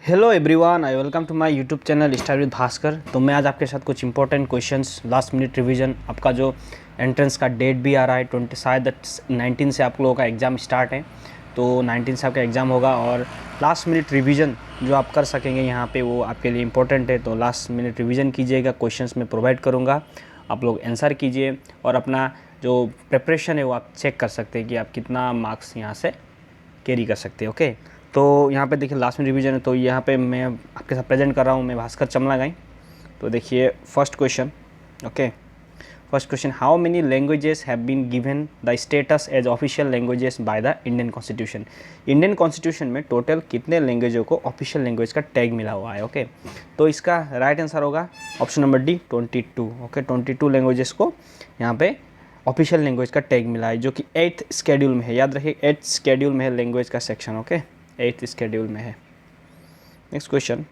Hello everyone, I welcome to my YouTube channel style with Bhaskar. तो मैं आज आपके साथ कुछ important questions, last minute revision, आपका जो एंट्रेंस का डेट भी आ रहा है 20 शायद 19 से आप लोगों का एग्ज़ाम स्टार्ट है, तो 19 से आपका एग्ज़ाम होगा और लास्ट मिनट रिवीजन जो आप कर सकेंगे यहाँ पे वो आपके लिए इंपॉर्टेंट है। तो लास्ट मिनट रिवीजन कीजिएगा, क्वेश्चंस मैं प्रोवाइड करूँगा, आप लोग आंसर कीजिए और अपना जो प्रिपरेशन है वो आप चेक कर सकते हैं कि आप कितना मार्क्स यहाँ से कैरी कर सकते हैं। ओके, तो यहाँ पे देखिए लास्ट में रिवीजन है, तो यहाँ पे मैं आपके साथ प्रेजेंट कर रहा हूँ, मैं भास्कर चमलागाई। तो देखिए first question. Okay, first question, how many languages have been given the status as official languages by the Indian constitution. Indian constitution में टोटल कितने लैंग्वेजों को ऑफिशियल लैंग्वेज का टैग मिला हुआ है। ओके, तो इसका राइट आंसर होगा option number D 22। Okay, 22 languages को यहाँ पे ऑफिशियल लैंग्वेज का टैग मिला है, जो कि 8th स्केड्यूल में है। याद रखिए 8th स्केड्यूल में है लैंग्वेज का सेक्शन। ओके, 8th स्केड्यूल में है। Next question,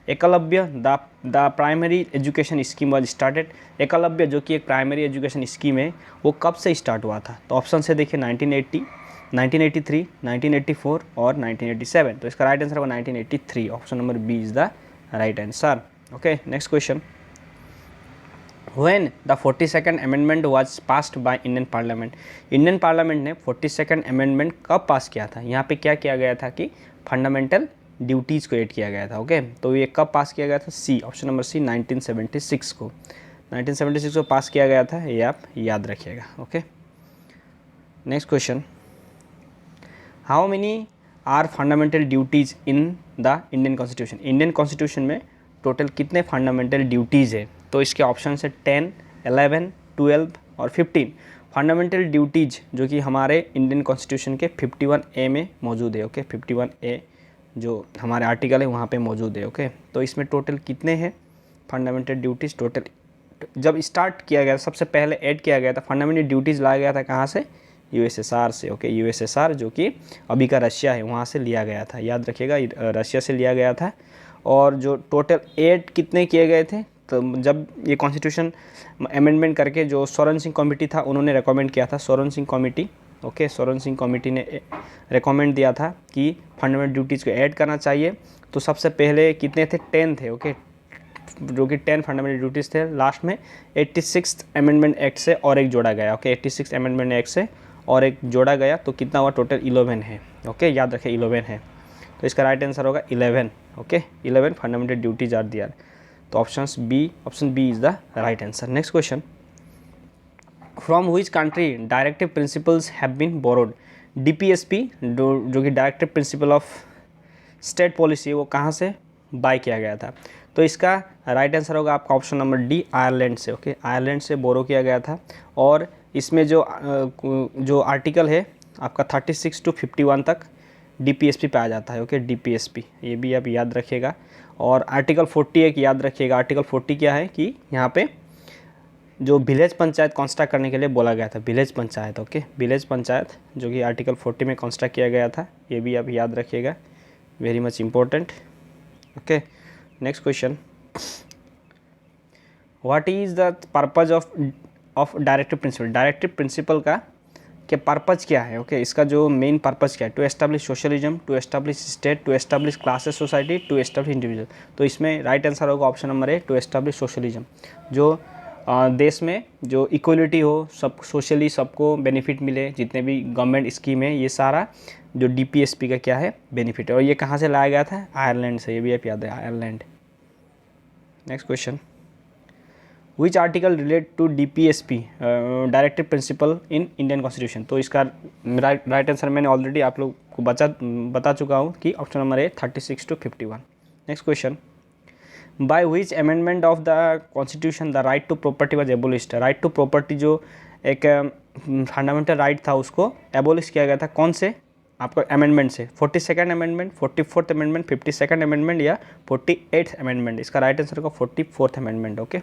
Eklavya the primary education scheme was started. Eklavya जो कि एक प्राइमरी एजुकेशन स्कीम है, वो कब से स्टार्ट हुआ था? तो ऑप्शन से देखिए 1980, 1983, 1984 और 1987। तो इसका राइट आंसर होगा 1983। Option number B is the right answer. Okay, next question, When the 42nd amendment was passed by Indian Parliament। Indian parliament ने 42nd अमेंडमेंट कब पास किया था? यहाँ पे क्या किया गया था कि फंडामेंटल ड्यूटीज़ को ऐड किया गया था। ओके, तो ये कब पास किया गया था? सी, ऑप्शन नंबर सी 1976 को। 1976 को पास किया गया था, ये आप याद रखिएगा। Okay, next question, how many are fundamental duties in the Indian constitution. Indian constitution में टोटल कितने फंडामेंटल ड्यूटीज़ है? तो इसके ऑप्शन है 10, 11, 12 और 15। फंडामेंटल ड्यूटीज़ जो कि हमारे इंडियन कॉन्स्टिट्यूशन के 51A में मौजूद है। ओके, 51A जो हमारे आर्टिकल है वहाँ पे मौजूद है। ओके, तो इसमें टोटल कितने हैं फंडामेंटल ड्यूटीज़? टोटल जब स्टार्ट किया गया सबसे पहले ऐड किया गया था, फंडामेंटल ड्यूटीज़ लाया गया था कहाँ से? USSR से। ओके, USSR जो कि अभी का रशिया है, वहाँ से लिया गया था। याद रखिएगा, रशिया से लिया गया था। और जो टोटल 8 कितने किए गए थे? तो जब ये कॉन्स्टिट्यूशन अमेंडमेंट करके जो सोरेन सिंह कमेटी था, उन्होंने रेकमेंड किया था, Soren Singh committee. Okay, Soren Singh committee ने रेकमेंड दिया था कि फंडामेंटल ड्यूटीज़ को ऐड करना चाहिए। तो सबसे पहले कितने थे? 10 थे। ओके, जो कि 10 फंडामेंटल ड्यूटीज़ थे। लास्ट में 86th अमेंडमेंट एक्ट से और एक जोड़ा गया। ओके, 86th अमेंडमेंट एक्ट से और एक जोड़ा गया, तो कितना हुआ? टोटल 11 है। ओके, याद रखें 11 है। तो इसका राइट आंसर होगा 11। Okay, 11 fundamental duties are there. तो option B is the right answer. Next question, from which country directive principles have been borrowed. DPSP जो कि directive principle of state policy, वो कहाँ से बाय किया गया था? तो इसका राइट आंसर होगा आपका ऑप्शन नंबर डी, आयरलैंड से। ओके, आयरलैंड से बोरो किया गया था। और इसमें जो आर्टिकल है आपका 36 to 51 तक DPSP पे आ जाता है। ओके, DPSP ये भी आप याद रखिएगा। और आर्टिकल 40 एक याद रखिएगा। आर्टिकल 40 क्या है कि यहाँ पे जो विलेज पंचायत कंस्ट्रक्ट करने के लिए बोला गया था, village panchayat. Okay, village panchayat जो कि आर्टिकल 40 में कंस्ट्रक्ट किया गया था, ये भी आप याद रखिएगा, very much important. Okay, next question, what is the purpose of directive principle. Directive principle का कि पर्पज़ क्या है? ओके, इसका जो मेन पर्पज़ क्या है? To establish socialism, to establish state, to establish classes society, to establish individual. तो इसमें राइट आंसर होगा option number A, to establish socialism. जो देश में जो इक्वलिटी हो, सब सोशली सबको बेनिफिट मिले, जितने भी गवर्नमेंट स्कीम है, ये सारा जो DPSP का क्या है? बेनिफिट है। और ये कहाँ से लाया गया था? आयरलैंड से। ये भी आप याद है, Ireland. Next question, which article relate to DPSP directive principle in Indian constitution. तो इसका राइट आंसर मैंने ऑलरेडी आप लोग को बता चुका हूँ कि option number A 36 to 51। Next question, by which amendment of the constitution the right to property was abolished. Right to property जो एक फंडामेंटल राइट था, उसको एबोलिश किया गया था। कौन से? आपका अमेंडमेंट से, 42nd amendment, 44th amendment, 52nd amendment या 48th अमेंडमेंट। इसका राइट आंसर होगा 44th amendment. Okay,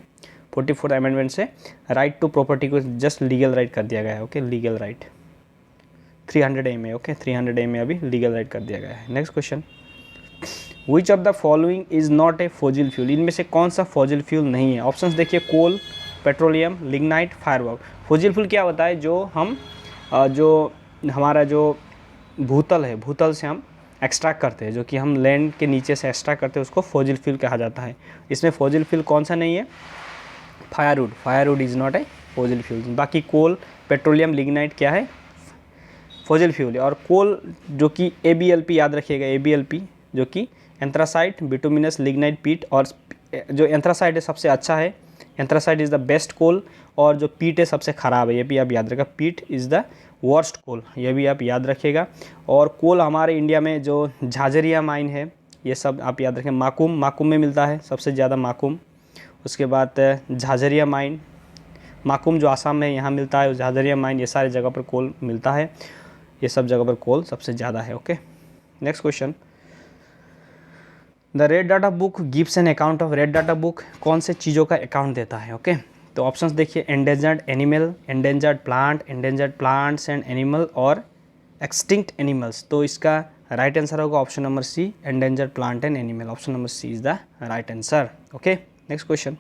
44th amendment से राइट टू प्रॉपर्टी को जस्ट लीगल राइट कर दिया गया है। ओके, लीगल राइट 300A में। ओके, 300A में अभी लीगल राइट कर दिया गया है। Next question, which of the following is not a fossil fuel. इनमें से कौन सा फॉसिल फ्यूल नहीं है? ऑप्शंस देखिए, coal, petroleum, lignite, firework. Fossil fuel क्या होता है? जो हम जो हमारा जो भूतल है, भूतल से हम एक्सट्रैक्ट करते हैं, जो कि हम लैंड के नीचे से एक्सट्रैक्ट करते हैं, उसको फॉसिल फ्यूल कहा जाता है। इसमें फॉसिल फ्यूल कौन सा नहीं है? Firewood is not a fossil fuel. बाकी कोल, पेट्रोलियम, लिग्नाइट क्या है? फॉसिल फ्यूल है। और कोल जो कि ABLP याद रखिएगा, ABLP जो कि एंथ्रासाइट, बिटुमिनस, लिग्नाइट, पीट। और जो एंथ्रासाइट है सबसे अच्छा है, एंथ्रासाइट इज़ द बेस्ट कोल, और जो पीट है सबसे ख़राब है, ये भी आप याद रखिएगा, पीट इज़ द वर्स्ट कोल, ये भी आप याद रखिएगा। और कोल हमारे इंडिया में जो झाझरिया माइन है, ये सब आप याद रखें। माकुम में मिलता है सबसे ज़्यादा, माकुम। उसके बाद झाझरिया माइन, माकुम जो आसाम में यहाँ मिलता है, झाझरिया माइन, ये सारे जगह पर कोल मिलता है, ये सब जगह पर कोल सबसे ज़्यादा है। Okay, next question. The red data book gives an account of, red data book कौन से चीज़ों का अकाउंट देता है? ओके, तो ऑप्शंस देखिए, endangered animal, endangered plant, endangered plants and animal, और एक्सटिंक्ट एनिमल्स। तो इसका राइट आंसर होगा option number C, endangered plant and animal. Option number C is the right answer. Okay, next question.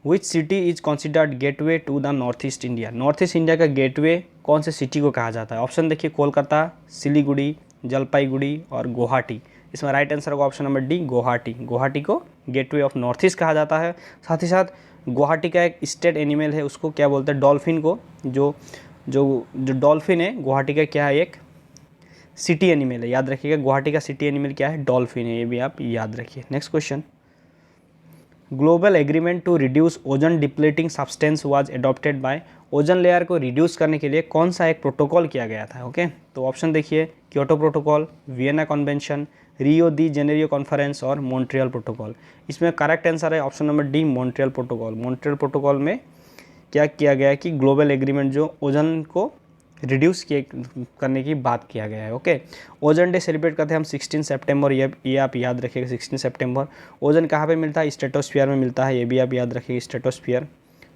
Which city is considered gateway to the north east India? North east India का gateway कौन से city को कहा जाता है? Option देखिए, कोलकाता, सिलीगुड़ी, जलपाईगुड़ी और गुवाहाटी। इसमें राइट आंसर होगा option number D, Guwahati. Guwahati को गेटवे ऑफ नॉर्थ ईस्ट कहा जाता है। साथ ही साथ गुवाहाटी का एक स्टेट एनिमल है, उसको क्या बोलते हैं? डॉल्फिन को। जो जो जो डॉल्फिन है गुवाहाटी का, क्या है? एक सिटी एनिमल है, याद रखिएगा। गुवाहाटी का सिटी एनिमल क्या है? डॉल्फिन है, ये भी आप याद रखिए। Next question. Global agreement to reduce ozone depleting substance was adopted by, ozone layer को रिड्यूस करने के लिए कौन सा एक प्रोटोकॉल किया गया था? ओके, तो ऑप्शन देखिए, क्योटो प्रोटोकॉल, वियना कन्वेंशन, रियो दी जेनेरियो कॉन्फ्रेंस और मॉन्ट्रियल प्रोटोकॉल। इसमें करेक्ट आंसर है option number D, Montreal protocol. Montreal protocol में क्या किया गया है कि ग्लोबल एग्रीमेंट जो ओजन को रिड्यूस करने की बात किया गया है। ओके, ओजन डे सेलिब्रेट करते हैं हम 16 सितंबर, ये आप याद रखिएगा, 16 सितंबर। ओजन कहाँ पे मिलता है? स्ट्रेटोस्फीयर में मिलता है, ये भी आप याद रखिएगा, स्ट्रेटोस्फीयर,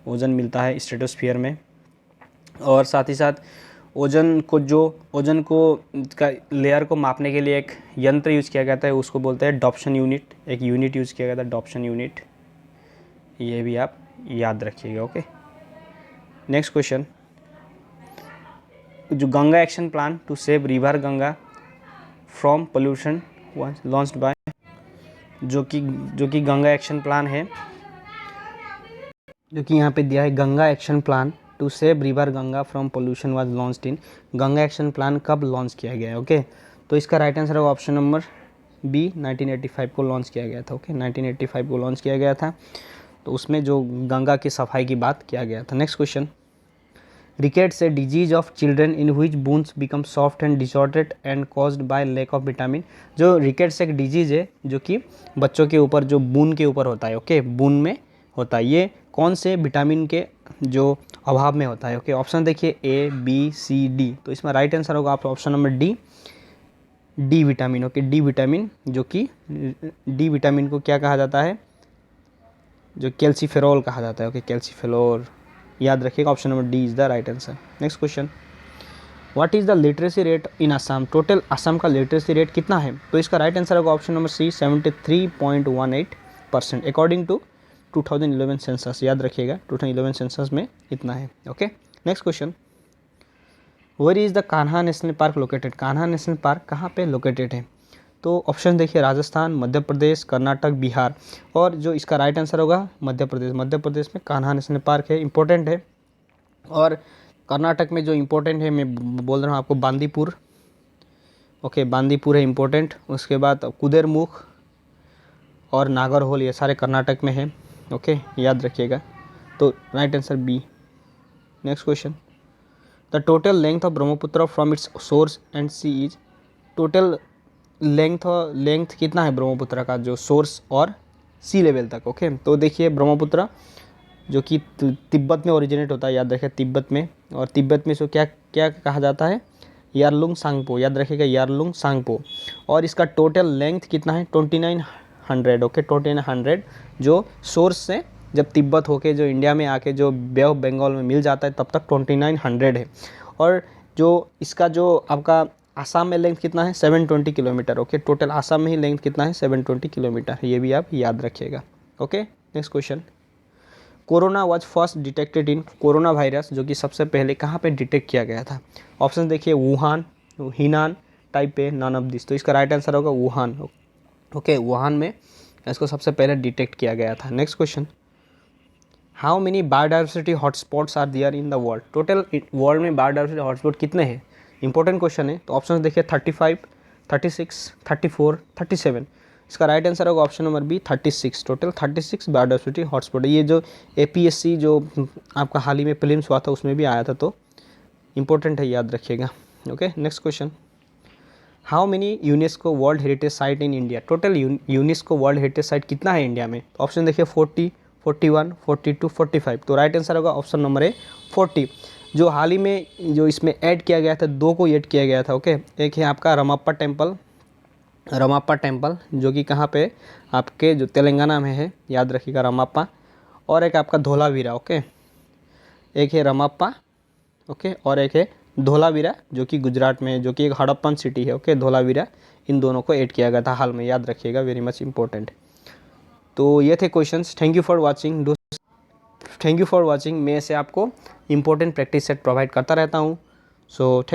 ओजन मिलता है स्ट्रेटोस्फीयर में। और साथ ही साथ ओजन को का लेयर को मापने के लिए एक यंत्र यूज़ किया गया था, उसको बोलते हैं डॉप्शन यूनिट। एक यूनिट यूज़ किया गया था, डॉप्शन यूनिट, ये भी आप याद रखिएगा। Okay, next question. जो Ganga action plan to save river Ganga from pollution was launched by, जो कि गंगा एक्शन प्लान है, जो कि यहाँ पे दिया है, Ganga action plan to save river Ganga from pollution was launched in. Ganga action plan कब लॉन्च किया गया है? ओके, तो इसका राइट आंसर होगा ऑप्शन नंबर बी, 1985 को लॉन्च किया गया था। ओके, 1985 को लॉन्च किया गया था, तो उसमें जो गंगा की सफाई की बात किया गया था। Next question. Rickets a disease of children in which bones become soft and disordered and caused by lack of vitamin. जो रिकेट्स एक डिजीज है जो कि बच्चों के ऊपर, जो बून के ऊपर होता है। ओके, बून में होता है, ये कौन से विटामिन के जो अभाव में होता है? ओके, ऑप्शन देखिए, ए, बी, सी, डी। तो इसमें राइट आंसर होगा आप option number D vitamin. Okay, D vitamin, जो कि डी विटामिन को क्या कहा जाता है? जो कैल्सीफेरोल कहा जाता है। ओके, कैल्सीफेरोल याद रखिएगा, option number D is the right answer. Next question. What is the literacy rate in Assam? Total Assam का लिटरेसी रेट कितना है? तो इसका राइट आंसर होगा option number C, 73.18% according to 2011 census. याद रखिएगा, 2011 सेंसस में इतना है। Okay, next question. Where is the Kanha national park located? Kanha national park कहाँ पे लोकेटेड है? तो ऑप्शन देखिए, राजस्थान, मध्य प्रदेश, कर्नाटक, बिहार। और जो इसका राइट आंसर होगा मध्य प्रदेश। मध्य प्रदेश में कान्हा नेशनल पार्क है, इंपॉर्टेंट है। और कर्नाटक में जो इम्पोर्टेंट है, मैं बोल रहा हूँ आपको, बांदीपुर। ओके, बांदीपुर है इम्पोर्टेंट। उसके बाद कुदेरमुख और नागरहोल, ये सारे कर्नाटक में है। ओके, याद रखिएगा, तो right answer B. Next question. The total length of Brahmaputra from its source and sea is. Total length कितना है ब्रह्मपुत्र का, जो सोर्स और सी लेवल तक? ओके, तो देखिए, ब्रह्मपुत्र जो कि तिब्बत में ओरिजिनेट होता है, याद रखिए, तिब्बत में। और तिब्बत में इसको क्या क्या कहा जाता है? यारलुंग सांगपो, याद रखिएगा, यारलुंग सांगपो। और इसका टोटल लेंथ कितना है? 2900। ओके, 2900, जो सोर्स से जब तिब्बत होके जो इंडिया में आके जो बे ऑफ बंगाल में मिल जाता है, तब तक 2900 है। और जो इसका जो आपका आसाम में लेंथ कितना है? 720 किलोमीटर। ओके, टोटल आसाम में ही लेंथ कितना है? 720 किलोमीटर, ये भी आप याद रखिएगा। Okay, next question. Corona was first detected in, corona virus जो कि सबसे पहले कहाँ पे डिटेक्ट किया गया था? ऑप्शन देखिए, Wuhan, Henan, type A, none of this. तो इसका राइट आंसर होगा वुहान। ओके, वुहान में इसको सबसे पहले डिटेक्ट किया गया था। Next question, how many biodiversity hotspots are there in the world? Total world में बायोडाइवर्सिटी हॉटस्पॉट कितने हैं? इंपॉर्टेंट क्वेश्चन है। तो ऑप्शन देखिए 35, 36, 34, 37। इसका राइट आंसर होगा option number B 36। Total 36 biodiversity hotspot है। ये जो APSC जो आपका हाल ही में प्रीलिम्स हुआ था उसमें भी आया था, तो इंपॉर्टेंट है, याद रखिएगा। Okay, next question, how many UNESCO world heritage site in India? Total UNESCO world heritage site कितना है इंडिया में? ऑप्शन देखिए 40, 41, 42, 45। तो राइट आंसर होगा ऑप्शन नंबर ए 40। जो हाल ही में जो इसमें ऐड किया गया था, दो को ऐड किया गया था। ओके, एक है आपका रमाप्पा टेम्पल जो कि कहाँ पे, आपके जो तेलंगाना में है, याद रखिएगा रमाप्पा। और एक आपका धोलावीरा। ओके, एक है रमाप्पा, ओके, और एक है धोलावीरा जो कि गुजरात में है, जो कि एक हड़प्पन सिटी है। ओके, धोलावीरा, इन दोनों को ऐड किया गया था हाल में, याद रखिएगा, वेरी मच इंपॉर्टेंट। तो ये थे questions. Thank you for watching. मैं ऐसे आपको इंपॉर्टेंट प्रैक्टिस सेट प्रोवाइड करता रहता हूँ। सो